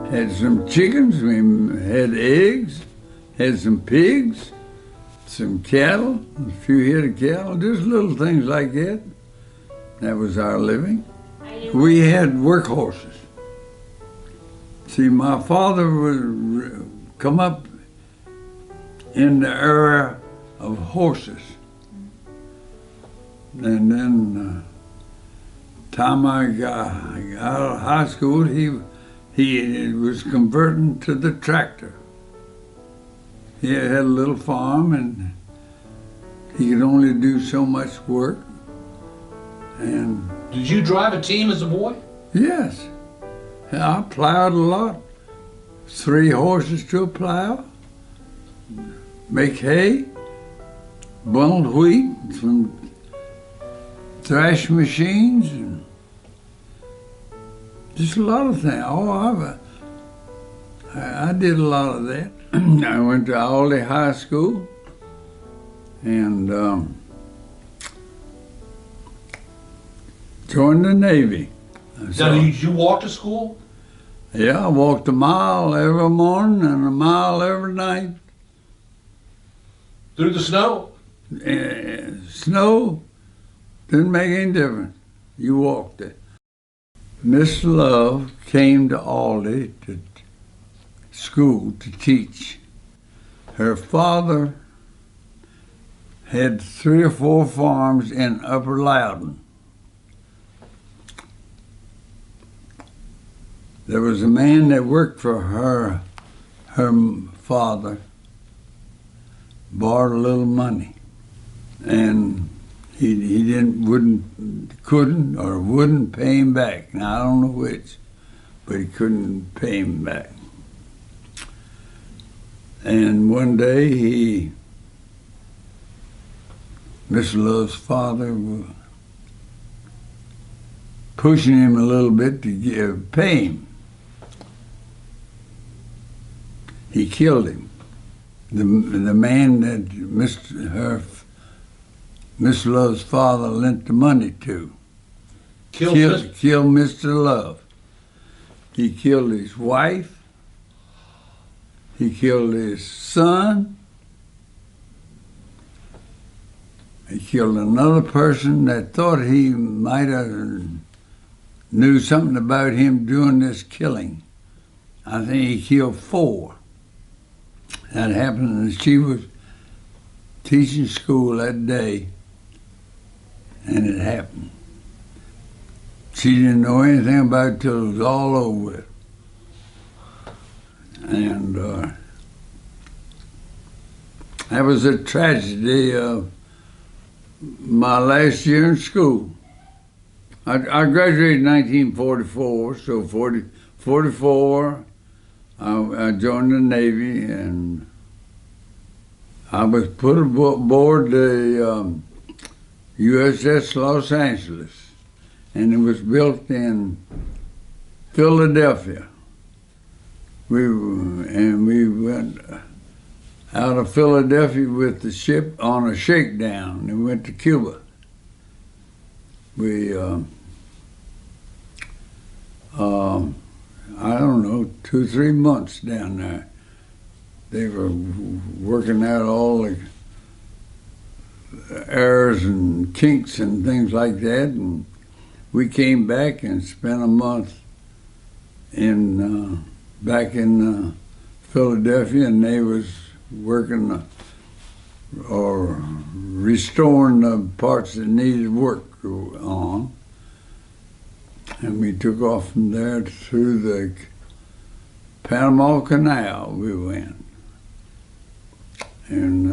Had some chickens, we had eggs, had some pigs, some cattle, a few head of cattle, just little things like that. That was our living. We had work horses. See, my father would come up in the era of horses. And then, time I got out of high school, he was converting to the tractor. He had a little farm and he could only do so much work. And did you drive a team as a boy? yes, I plowed a lot. 3 horses to a plow, make hay, bundled wheat from thrash machines, and just a lot of things. Oh, I did a lot of that. I went to Aldi High School and joined the Navy. Now, did you walk to school? Yeah, I walked a mile every morning and a mile every night. Through the snow? Snow didn't make any difference. You walked it. Miss Love came to Aldi to school to teach. Her father had 3 or 4 farms in Upper Loudon. There was a man that worked for her father, borrowed a little money, and he couldn't or wouldn't pay him back. Now, I don't know which, but he couldn't pay him back. And one day Miss Love's father was pushing him a little bit to pay him. He killed him. The man that Miss Love's father lent the money to. Killed Mr. Love. He killed his wife. He killed his son. He killed another person that thought he might have knew something about him doing this killing. I think he killed 4. That happened, and she was teaching school that day, and it happened. She didn't know anything about it till it was all over with. And that was a tragedy of my last year in school. I graduated in 1944, so 44, I joined the Navy, and I was put aboard the USS Los Angeles, and it was built in Philadelphia. We went out of Philadelphia with the ship on a shakedown and went to Cuba. We I don't know, 2 or 3 months down there. They were working out all the errors and kinks and things like that, and we came back and spent a month back in Philadelphia, and they was working or restoring the parts that needed work on. And we took off from there through the Panama Canal we went. And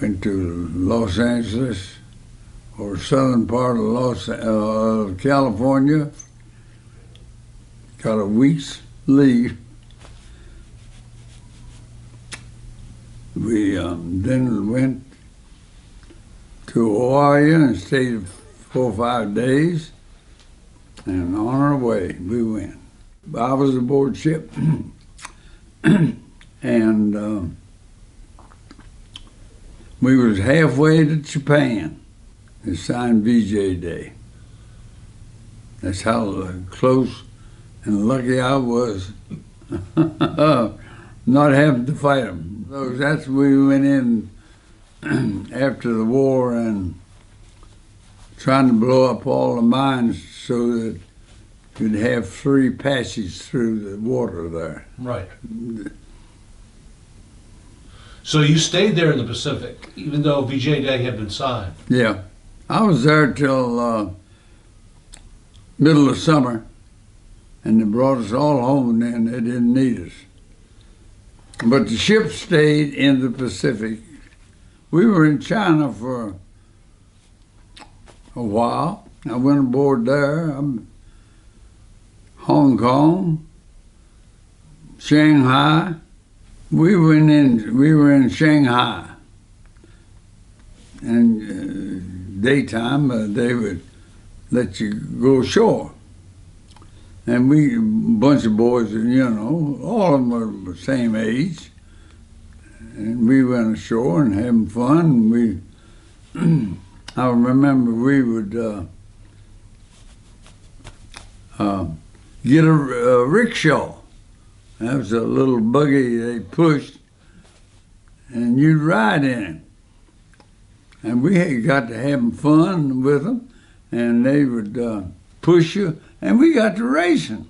went to Los Angeles, or southern part of California. Got a week's leave. We then went to Hawaii and stayed 4 or 5 days, and on our way we went. I was aboard ship, and we was halfway to Japan. It's signed VJ Day. That's how close And lucky I was not having to fight them. So that's we went in after the war and trying to blow up all the mines so that you'd have free passage through the water there. Right. So you stayed there in the Pacific, even though VJ Day had been signed. Yeah. I was there till middle of summer, and they brought us all home, and then they didn't need us. But the ship stayed in the Pacific. We were in China for a while. I went aboard there. Hong Kong, Shanghai. We were in Shanghai, and daytime they would let you go ashore. And we, a bunch of boys, you know, all of them were the same age. And we went ashore and having fun. I remember we would get a rickshaw. That was a little buggy they pushed, and you'd ride in it. And we had got to having fun with them, and they would push you, and we got to racing.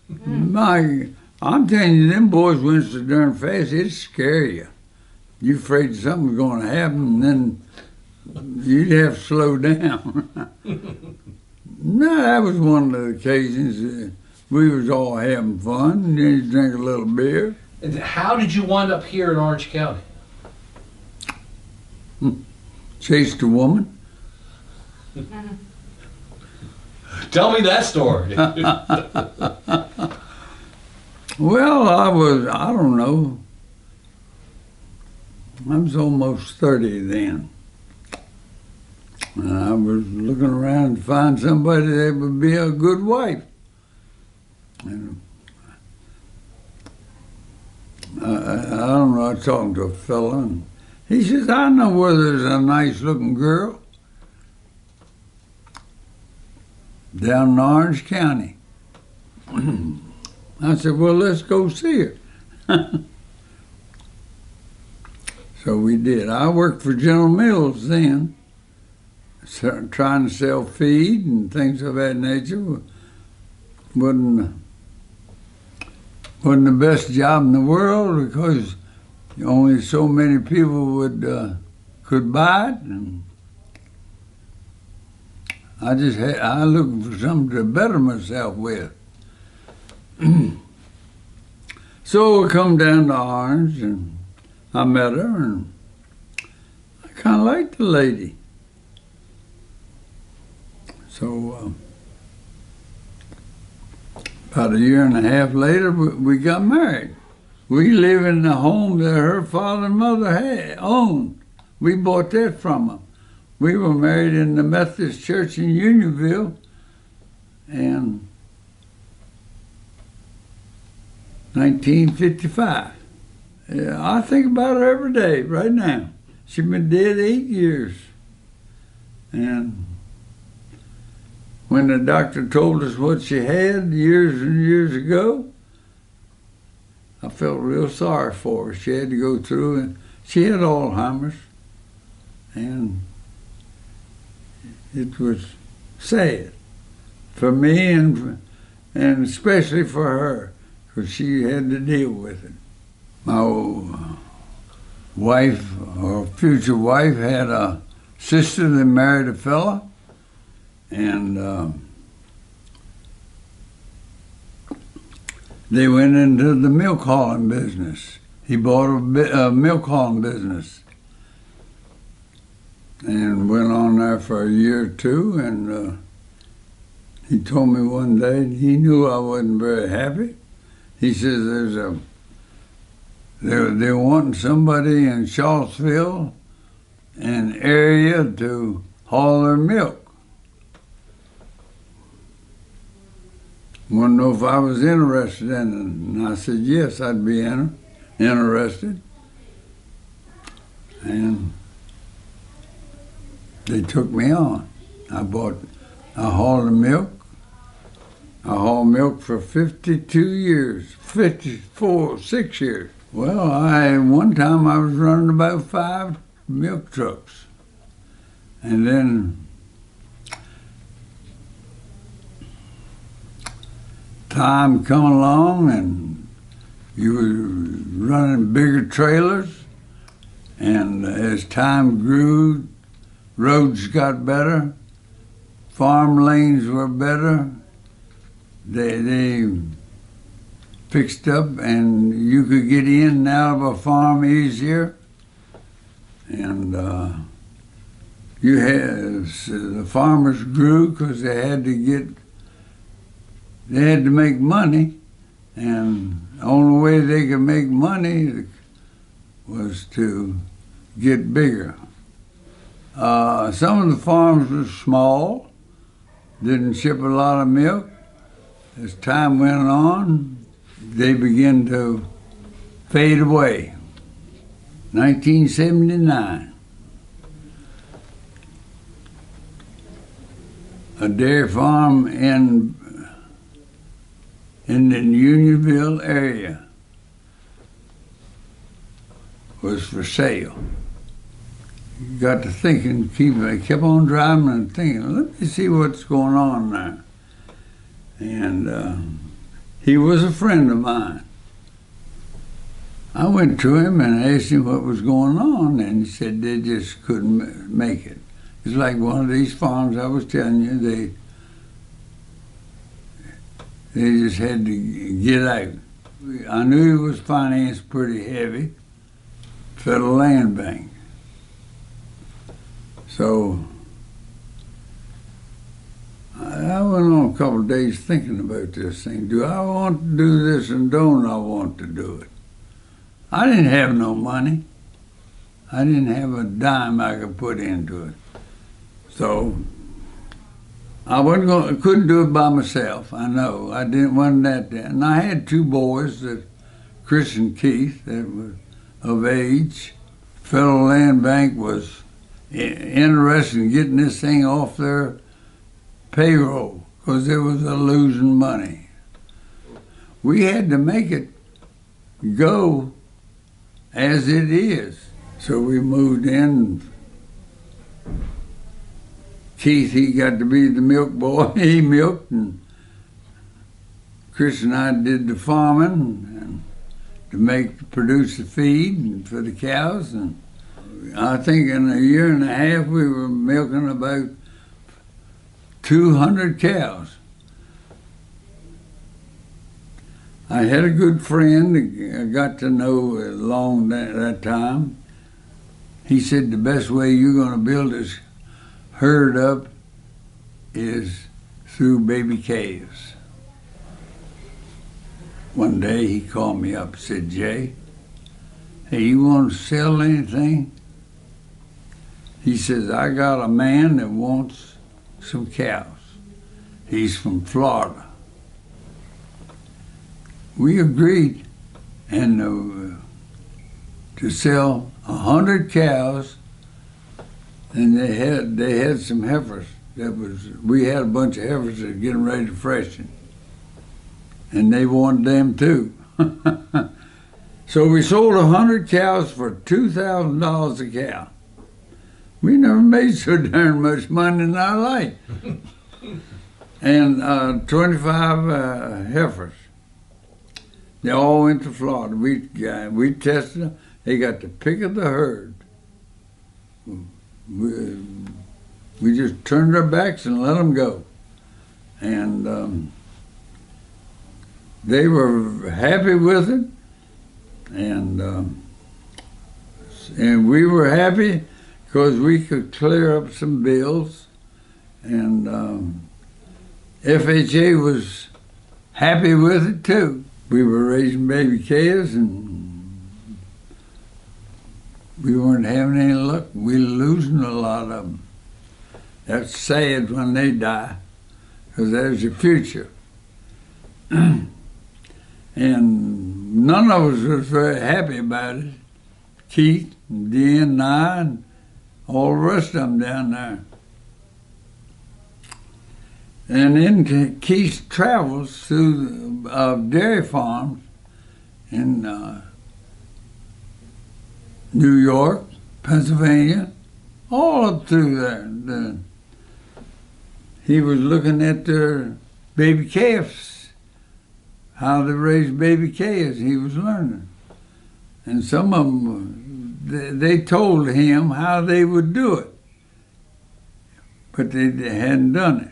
I'm telling you, them boys went so darn fast, it'd scare you. You're afraid something was going to happen, and then you'd have to slow down. No, that was one of the occasions we was all having fun, and then you drink a little beer. And how did you wind up here in Orange County? Chased a woman. Tell me that story. Well, I don't know. I was almost 30 then. And I was looking around to find somebody that would be a good wife. And I don't know, I was talking to a fella, and he says, I know where there's a nice looking girl down in Orange County. I said, well, let's go see her. So we did. I worked for General Mills then, trying to sell feed and things of that nature. Wasn't the best job in the world because only so many people could buy it, and I looking for something to better myself with. So I come down to Orange, and I met her, and I kind of liked the lady. So about a year and a half later, we got married. We live in the home that her father and mother had owned. We bought that from them. We were married in the Methodist Church in Unionville, and 1955. Yeah, I think about her every day right now. She's been dead 8 years. And when the doctor told us what she had years and years ago, I felt real sorry for her. She had to go through, and she had Alzheimer's, and it was sad for me and especially for her, because she had to deal with it. My wife, or future wife, had a sister that married a fella, and they went into the milk hauling business. He bought a milk hauling business and went on there for a year or two, and he told me one day, he knew I wasn't very happy. He says they're wanting somebody in Charlottesville and area to haul their milk. Wanted to know if I was interested in it, and I said yes, I'd be interested. And they took me on. I hauled the milk. I hauled milk for 52 years, 6 years. Well, one time I was running about 5 milk trucks. And then time come along and you were running bigger trailers, and as time grew, roads got better, farm lanes were better, they fixed up and you could get in and out of a farm easier. And the farmers grew because they had to make money, and the only way they could make money was to get bigger. Some of the farms were small, didn't ship a lot of milk. As time went on, they began to fade away. 1979. A dairy farm in the Unionville area was for sale. Got to thinking, I kept on driving and thinking, let me see what's going on there. And he was a friend of mine. I went to him and asked him what was going on, and he said they just couldn't make it. It's like one of these farms I was telling you, they just had to get out. I knew he was financed pretty heavy, Federal Land Bank. So I went on a couple of days thinking about this thing. Do I want to do this and don't I want to do it? I didn't have no money. I didn't have a dime I could put into it. So I couldn't do it by myself. I know. Wasn't that. And I had 2 boys, Chris and Keith, that were of age. Federal Land Bank was interested in getting this thing off their payroll because it was losing money. We had to make it go as it is. So we moved in. Keith, he got to be the milk boy. He milked, and Chris and I did the farming and produce the feed for the cows. And I think in a year and a half we were milking about 200 cows. I had a good friend I got to know along that time. He said the best way you're going to build this herd up is through baby calves. One day he called me up and said, Jay, hey, you want to sell anything? He says, I got a man that wants some cows. He's from Florida. We agreed and to sell 100 cows, and they had some heifers. We had a bunch of heifers that were getting ready to freshen, and they wanted them too. So we sold 100 cows for $2,000 a cow. We never made so darn much money in our life. And 25 heifers. They all went to Florida. We tested them. They got the pick of the herd. We just turned our backs and let them go. And they were happy with it. And we were happy because we could clear up some bills. And FHA was happy with it too. We were raising baby calves and we weren't having any luck. We were losing a lot of them. That's sad when they die, because there's your future. And none of us was very happy about it. Keith and Dean and I and all the rest of them down there. And then Keith travels through dairy farms in New York, Pennsylvania, all up through there. He was looking at their baby calves, how they raise baby calves. He was learning. And some of them, they told him how they would do it, but they hadn't done it.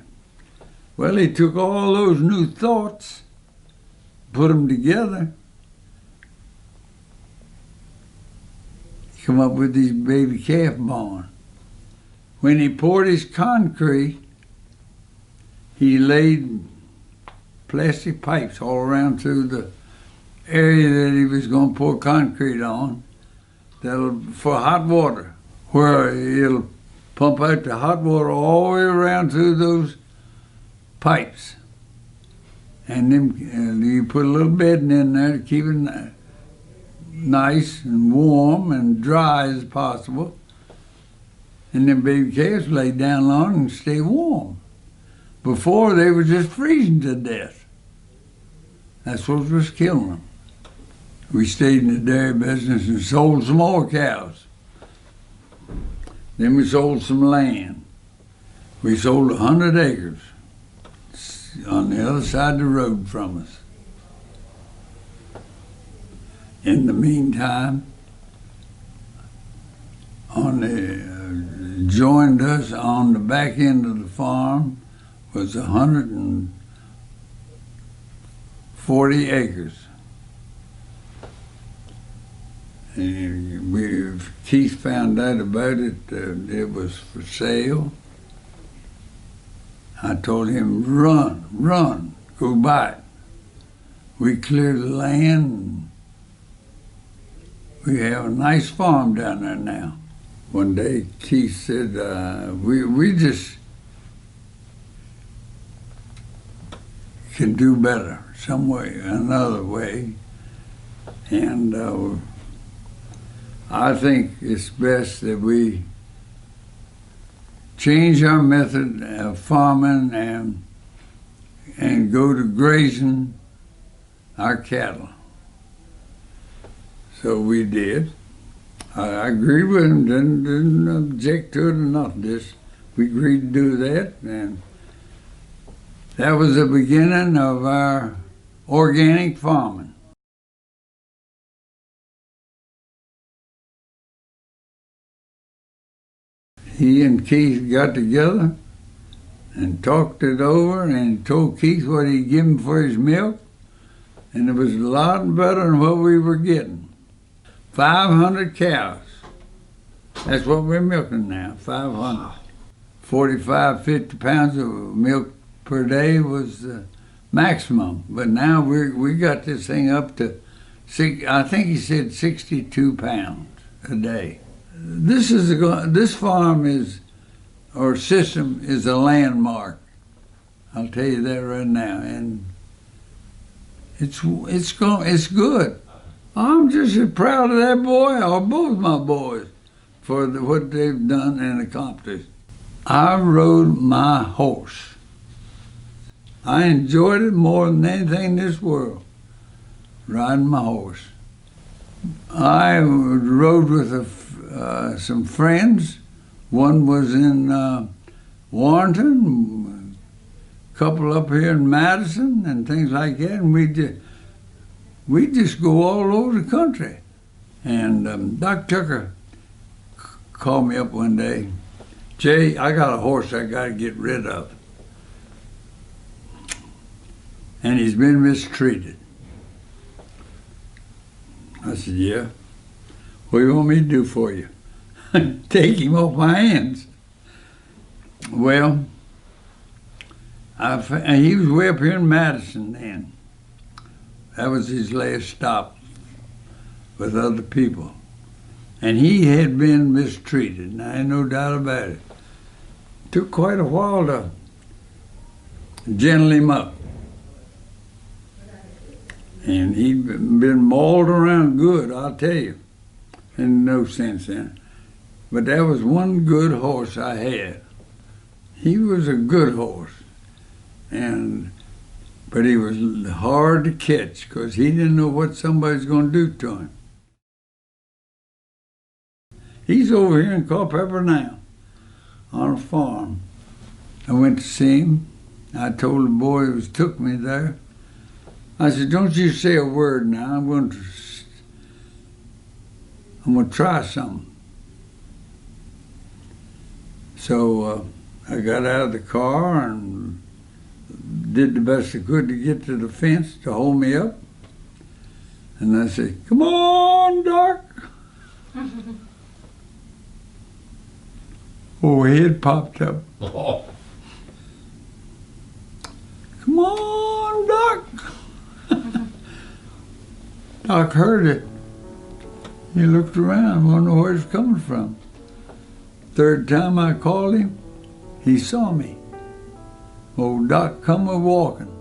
Well, he took all those new thoughts, put them together, come up with these baby calf barn. When he poured his concrete, he laid plastic pipes all around through the area that he was going to pour concrete on for hot water, where it'll pump out the hot water all the way around through those pipes. And then you put a little bedding in there to keep it nice and warm and dry as possible. And then baby calves lay down long and stay warm. Before, they were just freezing to death. That's what was killing them. We stayed in the dairy business and sold some more cows. Then we sold some land. We sold 100 acres on the other side of the road from us. In the meantime, joined us on the back end of the farm was 140 acres. And Keith found out about it, it was for sale. I told him, run, go buy it. We cleared the land, and we have a nice farm down there now. One day Keith said, we just can do better some way, another way. And I think it's best that we change our method of farming and go to grazing our cattle. So we did. I agreed with him, didn't object to it or nothing. Just we agreed to do that, and that was the beginning of our organic farming. He and Keith got together and talked it over and told Keith what he'd give him for his milk, and it was a lot better than what we were getting. 500 cows. That's what we're milking now, 500. 45, 50 pounds of milk per day was the maximum, but now we got this thing up to, I think he said 62 pounds a day. This farm or system is a landmark. I'll tell you that right now, and it's good. I'm just as proud of that boy, or both my boys, for what they've done and accomplished. I rode my horse. I enjoyed it more than anything in this world, riding my horse. I rode with some friends. One was in Warrenton, a couple up here in Madison, and things like that, and we just go all over the country. And Doc Tucker called me up one day. Jay, I got a horse I got to get rid of. And he's been mistreated. I said, yeah. What do you want me to do for you? Take him off my hands. Well, he was way up here in Madison then. That was his last stop with other people. And he had been mistreated, and I had no doubt about it. Took quite a while to gentle him up. And he'd been mauled around good, I'll tell you. And no sense in it. But that was one good horse I had. He was a good horse. But he was hard to catch because he didn't know what somebody's going to do to him. He's over here in Culpeper now on a farm. I went to see him. I told the boy who took me there, I said, don't you say a word now. I'm going to try something. So I got out of the car and did the best I could to get to the fence to hold me up. And I said, come on, Doc. Oh, head popped up. Oh. Come on, Doc. Doc heard it. He looked around, wondered where it's coming from. Third time I called him, he saw me. Old Doc come a-walking.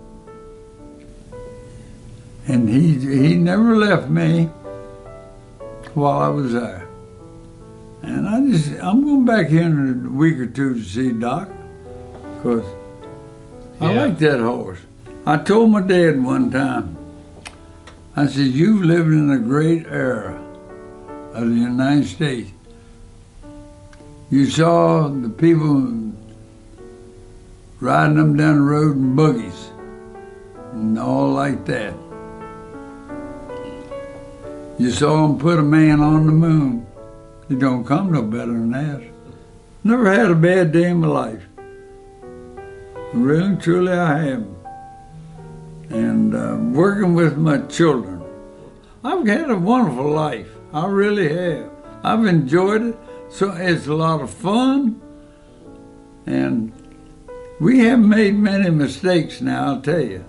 And he never left me while I was there. And I'm going back here in a week or two to see Doc, because I like that horse. I told my dad one time, I said, you've lived in a great era of the United States. You saw the people riding them down the road in buggies and all like that. You saw them put a man on the moon. It don't come no better than that. Never had a bad day in my life. Really, truly I haven't. And working with my children, I've had a wonderful life. I really have. I've enjoyed it. So it's a lot of fun. And we have made many mistakes now, I'll tell you.